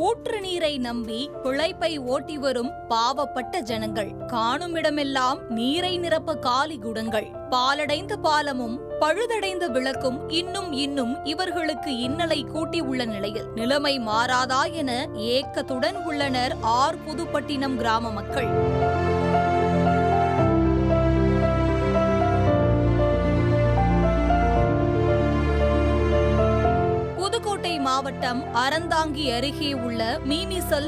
ஊற்று நீரை நம்பி பிழைப்பை ஓட்டி வரும் பாவப்பட்ட ஜனங்கள். காணுமிடமெல்லாம் நீரை நிரப்ப காலி குடங்கள். பாலடைந்த பாலமும் பழுதடைந்த விளக்கும் இன்னும் இவர்களுக்கு இன்னலை கூட்டி உள்ள நிலையில் நிலைமை மாறாதா என ஏக்கத்துடன் உள்ளனர் புதுப்பட்டினம் கிராம மக்கள். மாவட்டம் அறந்தாங்கி அருகே உள்ள மீமிசல்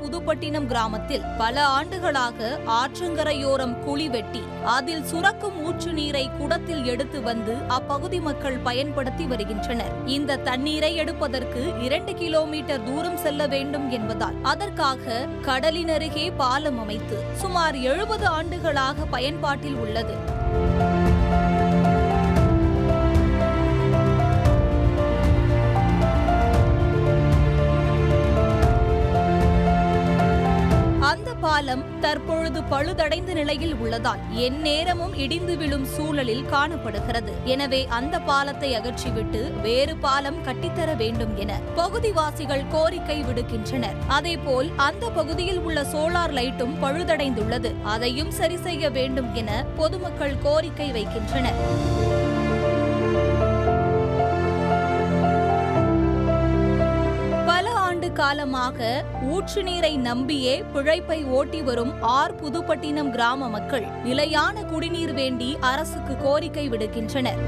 புதுப்பட்டினம் கிராமத்தில் பல ஆண்டுகளாக ஆற்றங்கரையோரம் குழி வெட்டி அதில் சுரக்கும் ஊற்று நீரை குடத்தில் எடுத்து வந்து அப்பகுதி மக்கள் பயன்படுத்தி வருகின்றனர். இந்த தண்ணீரை எடுப்பதற்கு 2 கிலோமீட்டர் தூரம் செல்ல வேண்டும் என்பதால் அதற்காக கடலின் அருகே பாலம் அமைத்து சுமார் 70 ஆண்டுகளாக பயன்பாட்டில் உள்ளது. அந்த பாலம் தற்பொழுது பழுதடைந்த நிலையில் உள்ளதால் எந்நேரமும் இடிந்து விழும் சூழலில் காணப்படுகிறது. எனவே அந்த பாலத்தை அகற்றிவிட்டு வேறு பாலம் கட்டித்தர வேண்டும் என பகுதிவாசிகள் கோரிக்கை விடுக்கின்றனர். அதேபோல் அந்த பகுதியில் உள்ள சோலார் லைட்டும் பழுதடைந்துள்ளது, அதையும் சரி செய்ய வேண்டும் என பொதுமக்கள் கோரிக்கை வைக்கின்றனர். காலமாக ஊற்று நீரை நம்பியே பிழைப்பை ஓட்டி வரும் புதுப்பட்டினம் கிராம மக்கள் நிலையான குடிநீர் வேண்டி அரசுக்கு கோரிக்கை விடுக்கின்றனர்.